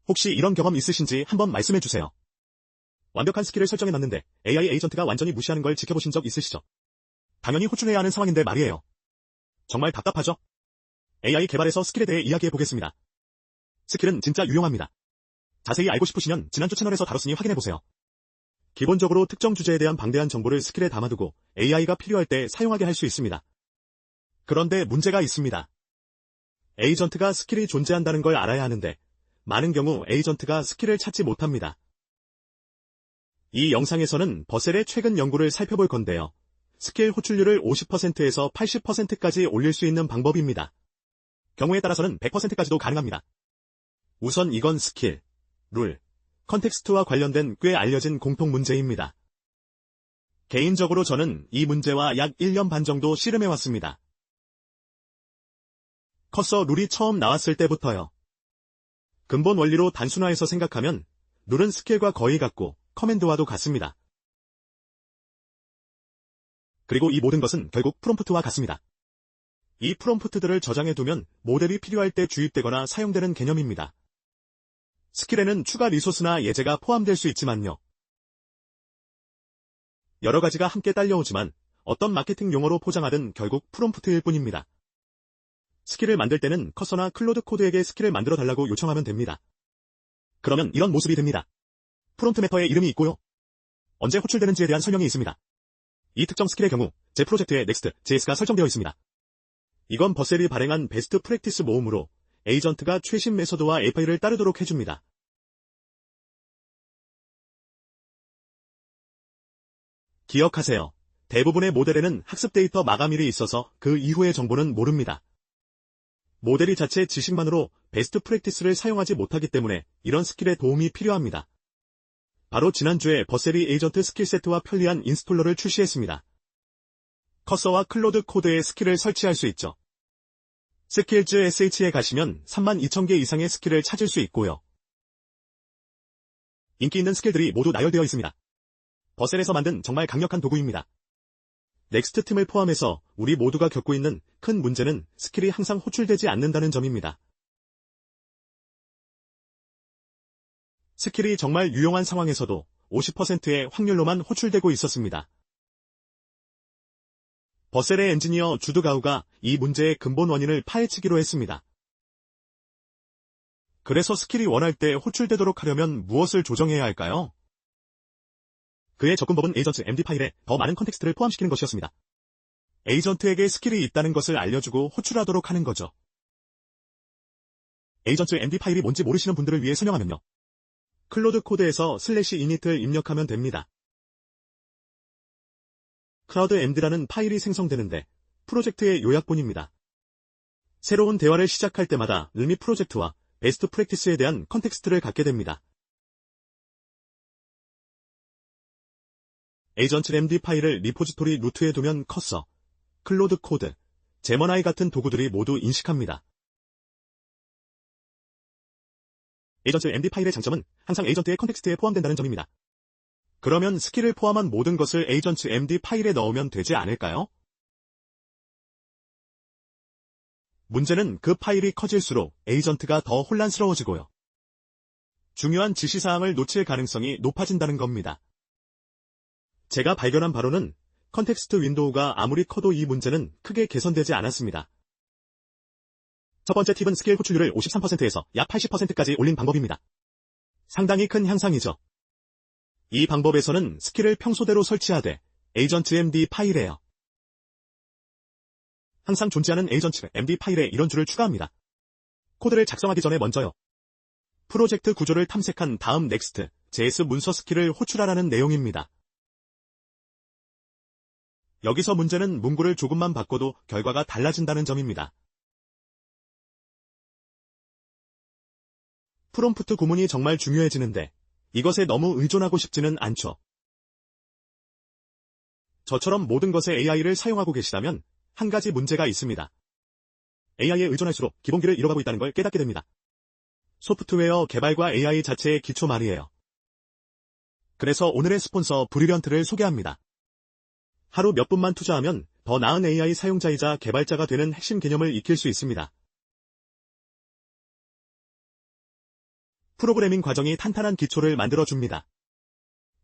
혹시 이런 경험 있으신지 한번 말씀해주세요. 완벽한 스킬을 설정해놨는데 AI 에이전트가 완전히 무시하는 걸 지켜보신 적 있으시죠? 당연히 호출해야 하는 상황인데 말이에요. 정말 답답하죠? AI 개발에서 스킬에 대해 이야기해보겠습니다. 스킬은 진짜 유용합니다. 자세히 알고 싶으시면 지난주 채널에서 다뤘으니 확인해보세요. 기본적으로 특정 주제에 대한 방대한 정보를 스킬에 담아두고 AI가 필요할 때 사용하게 할 수 있습니다. 그런데 문제가 있습니다. 에이전트가 스킬이 존재한다는 걸 알아야 하는데 많은 경우 에이전트가 스킬을 찾지 못합니다. 이 영상에서는 버셀의 최근 연구를 살펴볼 건데요. 스킬 호출률을 50%에서 80%까지 올릴 수 있는 방법입니다. 경우에 따라서는 100%까지도 가능합니다. 우선 이건 스킬, 룰, 컨텍스트와 관련된 꽤 알려진 공통 문제입니다. 개인적으로 저는 이 문제와 약 1년 반 정도 씨름해왔습니다. 커서 룰이 처음 나왔을 때부터요. 근본 원리로 단순화해서 생각하면 룰은 스킬과 거의 같고 커맨드와도 같습니다. 그리고 이 모든 것은 결국 프롬프트와 같습니다. 이 프롬프트들을 저장해두면 모델이 필요할 때 주입되거나 사용되는 개념입니다. 스킬에는 추가 리소스나 예제가 포함될 수 있지만요. 여러 가지가 함께 딸려오지만 어떤 마케팅 용어로 포장하든 결국 프롬프트일 뿐입니다. 스킬을 만들 때는 커서나 클로드 코드에게 스킬을 만들어 달라고 요청하면 됩니다. 그러면 이런 모습이 됩니다. 프롬프트 매터에 이름이 있고요. 언제 호출되는지에 대한 설명이 있습니다. 이 특정 스킬의 경우 제 프로젝트에 Next.js가 설정되어 있습니다. 이건 버셀이 발행한 베스트 프랙티스 모음으로 에이전트가 최신 메서드와 API를 따르도록 해줍니다. 기억하세요. 대부분의 모델에는 학습 데이터 마감일이 있어서 그 이후의 정보는 모릅니다. 모델이 자체 지식만으로 베스트 프랙티스를 사용하지 못하기 때문에 이런 스킬의 도움이 필요합니다. 바로 지난주에 버셀이 에이전트 스킬 세트와 편리한 인스톨러를 출시했습니다. 커서와 클로드 코드에 스킬을 설치할 수 있죠. 스킬즈 SH에 가시면 32,000개 이상의 스킬을 찾을 수 있고요. 인기 있는 스킬들이 모두 나열되어 있습니다. 버셀에서 만든 정말 강력한 도구입니다. 넥스트 틈을 포함해서 우리 모두가 겪고 있는 큰 문제는 스킬이 항상 호출되지 않는다는 점입니다. 스킬이 정말 유용한 상황에서도 50%의 확률로만 호출되고 있었습니다. 버셀의 엔지니어 주드 가우가 이 문제의 근본 원인을 파헤치기로 했습니다. 그래서 스킬이 원할 때 호출되도록 하려면 무엇을 조정해야 할까요? 그의 접근법은 에이전트 MD 파일에 더 많은 컨텍스트를 포함시키는 것이었습니다. 에이전트에게 스킬이 있다는 것을 알려주고 호출하도록 하는 거죠. 에이전트 MD 파일이 뭔지 모르시는 분들을 위해 설명하면요. 클로드 코드에서 /init을 입력하면 됩니다. 클라우드 MD라는 파일이 생성되는데 프로젝트의 요약본입니다. 새로운 대화를 시작할 때마다 의미 프로젝트와 베스트 프랙티스에 대한 컨텍스트를 갖게 됩니다. 에이전트 MD 파일을 리포지토리 루트에 두면 커서, 클로드 코드, 제머나이 같은 도구들이 모두 인식합니다. 에이전트 MD 파일의 장점은 항상 에이전트의 컨텍스트에 포함된다는 점입니다. 그러면 스킬을 포함한 모든 것을 에이전트 MD 파일에 넣으면 되지 않을까요? 문제는 그 파일이 커질수록 에이전트가 더 혼란스러워지고요. 중요한 지시사항을 놓칠 가능성이 높아진다는 겁니다. 제가 발견한 바로는 컨텍스트 윈도우가 아무리 커도 이 문제는 크게 개선되지 않았습니다. 첫 번째 팁은 스킬 호출률을 53%에서 약 80%까지 올린 방법입니다. 상당히 큰 향상이죠. 이 방법에서는 스킬을 평소대로 설치하되 에이전트 MD 파일에요. 항상 존재하는 에이전트 MD 파일에 이런 줄을 추가합니다. 코드를 작성하기 전에 먼저요. 프로젝트 구조를 탐색한 다음 Next.js 문서 스킬을 호출하라는 내용입니다. 여기서 문제는 문구를 조금만 바꿔도 결과가 달라진다는 점입니다. 프롬프트 구문이 정말 중요해지는데 이것에 너무 의존하고 싶지는 않죠. 저처럼 모든 것에 AI를 사용하고 계시다면 한 가지 문제가 있습니다. AI에 의존할수록 기본기를 잃어가고 있다는 걸 깨닫게 됩니다. 소프트웨어 개발과 AI 자체의 기초 말이에요. 그래서 오늘의 스폰서 브릴리언트를 소개합니다. 하루 몇 분만 투자하면 더 나은 AI 사용자이자 개발자가 되는 핵심 개념을 익힐 수 있습니다. 프로그래밍 과정이 탄탄한 기초를 만들어줍니다.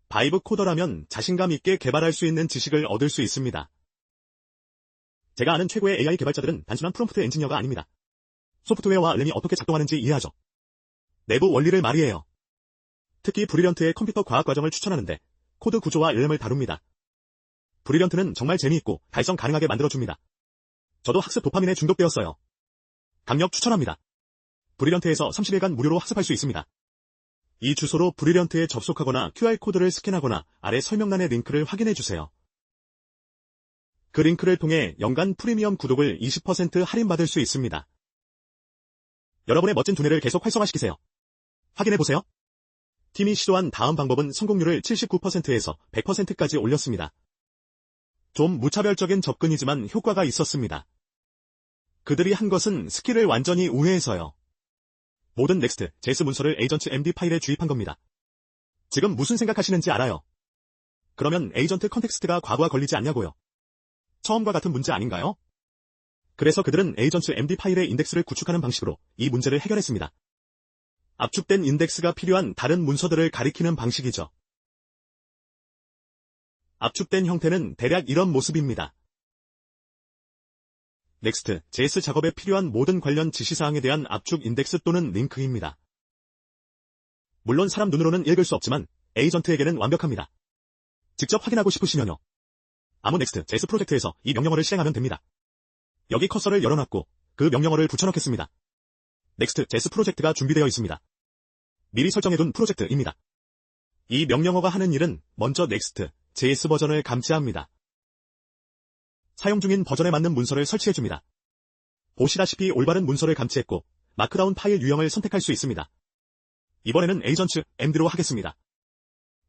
바이브 코더라면 자신감 있게 개발할 수 있는 지식을 얻을 수 있습니다. 제가 아는 최고의 AI 개발자들은 단순한 프롬프트 엔지니어가 아닙니다. 소프트웨어와 알림이 어떻게 작동하는지 이해하죠. 내부 원리를 말이에요. 특히 브릴리언트의 컴퓨터 과학 과정을 추천하는데 코드 구조와 알림을 다룹니다. 브릴리언트는 정말 재미있고 달성 가능하게 만들어줍니다. 저도 학습 도파민에 중독되었어요. 강력 추천합니다. 브릴리언트에서 30일간 무료로 학습할 수 있습니다. 이 주소로 브릴리언트에 접속하거나 QR코드를 스캔하거나 아래 설명란의 링크를 확인해주세요. 그 링크를 통해 연간 프리미엄 구독을 20% 할인받을 수 있습니다. 여러분의 멋진 두뇌를 계속 활성화시키세요. 확인해보세요. 팀이 시도한 다음 방법은 성공률을 79%에서 100%까지 올렸습니다. 좀 무차별적인 접근이지만 효과가 있었습니다. 그들이 한 것은 스킬을 완전히 우회해서요. 모든 넥스트, 제스 문서를 에이전트 MD 파일에 주입한 겁니다. 지금 무슨 생각하시는지 알아요. 그러면 에이전트 컨텍스트가 과부하 걸리지 않냐고요. 처음과 같은 문제 아닌가요? 그래서 그들은 에이전트 MD 파일의 인덱스를 구축하는 방식으로 이 문제를 해결했습니다. 압축된 인덱스가 필요한 다른 문서들을 가리키는 방식이죠. 압축된 형태는 대략 이런 모습입니다. 넥스트, JS 작업에 필요한 모든 관련 지시사항에 대한 압축 인덱스 또는 링크입니다. 물론 사람 눈으로는 읽을 수 없지만 에이전트에게는 완벽합니다. 직접 확인하고 싶으시면요. 아무 넥스트, JS 프로젝트에서 이 명령어를 실행하면 됩니다. 여기 커서를 열어놨고 그 명령어를 붙여넣겠습니다. 넥스트, JS 프로젝트가 준비되어 있습니다. 미리 설정해둔 프로젝트입니다. 이 명령어가 하는 일은 먼저 넥스트, JS 버전을 감지합니다. 사용 중인 버전에 맞는 문서를 설치해줍니다. 보시다시피 올바른 문서를 감지했고 마크다운 파일 유형을 선택할 수 있습니다. 이번에는 에이전트 MD로 하겠습니다.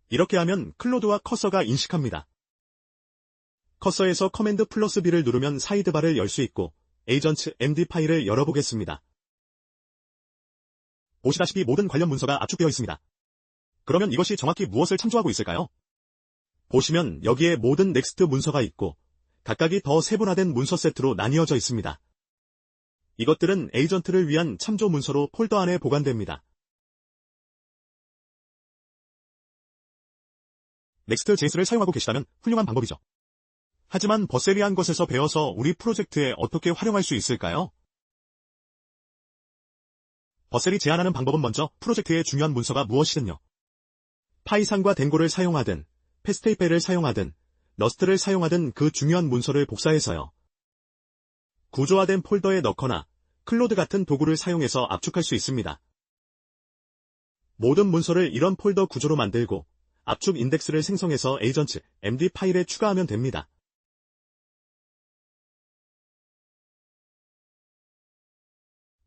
이렇게 하면 클로드와 커서가 인식합니다. 커서에서 커맨드 플러스 B를 누르면 사이드바를 열 수 있고 에이전트 MD 파일을 열어보겠습니다. 보시다시피 모든 관련 문서가 압축되어 있습니다. 그러면 이것이 정확히 무엇을 참조하고 있을까요? 보시면 여기에 모든 넥스트 문서가 있고 각각이 더 세분화된 문서 세트로 나뉘어져 있습니다. 이것들은 에이전트를 위한 참조 문서로 폴더 안에 보관됩니다. 넥스트 JS를 사용하고 계시다면 훌륭한 방법이죠. 하지만 버셀이 한 것에서 배워서 우리 프로젝트에 어떻게 활용할 수 있을까요? 버셀이 제안하는 방법은 먼저 프로젝트의 중요한 문서가 무엇이든요. 파이썬과 댕고를 사용하든, 패스테이페를 사용하든, 러스트를 사용하든 그 중요한 문서를 복사해서요. 구조화된 폴더에 넣거나 클로드 같은 도구를 사용해서 압축할 수 있습니다. 모든 문서를 이런 폴더 구조로 만들고 압축 인덱스를 생성해서 에이전트 MD 파일에 추가하면 됩니다.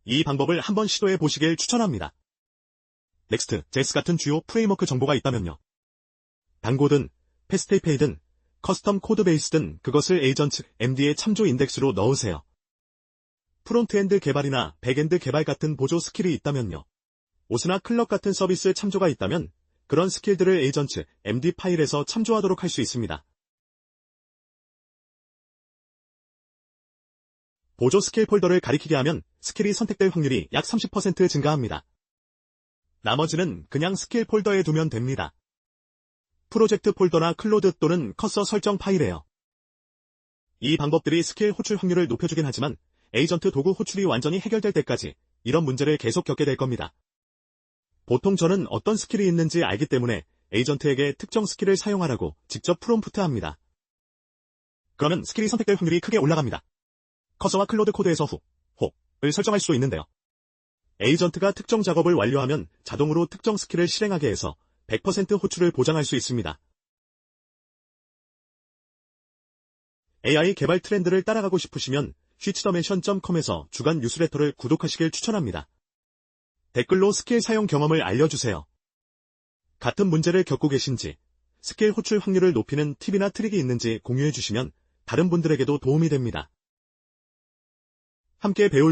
이 방법을 한번 시도해 보시길 추천합니다. 넥스트, JS 같은 주요 프레임워크 정보가 있다면요. 단고든, 패스테이페이든, 커스텀 코드베이스든 그것을 에이전트 MD의 참조 인덱스로 넣으세요. 프론트엔드 개발이나 백엔드 개발 같은 보조 스킬이 있다면요. 오스나 클럭 같은 서비스 참조가 있다면 그런 스킬들을 에이전트 MD 파일에서 참조하도록 할 수 있습니다. 보조 스킬 폴더를 가리키게 하면 스킬이 선택될 확률이 약 30% 증가합니다. 나머지는 그냥 스킬 폴더에 두면 됩니다. 프로젝트 폴더나 클로드 또는 커서 설정 파일에요. 이 방법들이 스킬 호출 확률을 높여주긴 하지만 에이전트 도구 호출이 완전히 해결될 때까지 이런 문제를 계속 겪게 될 겁니다. 보통 저는 어떤 스킬이 있는지 알기 때문에 에이전트에게 특정 스킬을 사용하라고 직접 프롬프트합니다. 그러면 스킬이 선택될 확률이 크게 올라갑니다. 커서와 클로드 코드에서 를 설정할 수도 있는데요. 에이전트가 특정 작업을 완료하면 자동으로 특정 스킬을 실행하게 해서 100% 호출을 보장할 수 있습니다. AI 개발 트렌드를 따라가고 싶으시면 switchdimension.com에서 주간 뉴스레터를 구독하시길 추천합니다. 댓글로 스킬 사용 경험을 알려주세요. 같은 문제를 겪고 계신지, 스킬 호출 확률을 높이는 팁이나 트릭이 있는지 공유해주시면 다른 분들에게도 도움이 됩니다. 함께 배울 수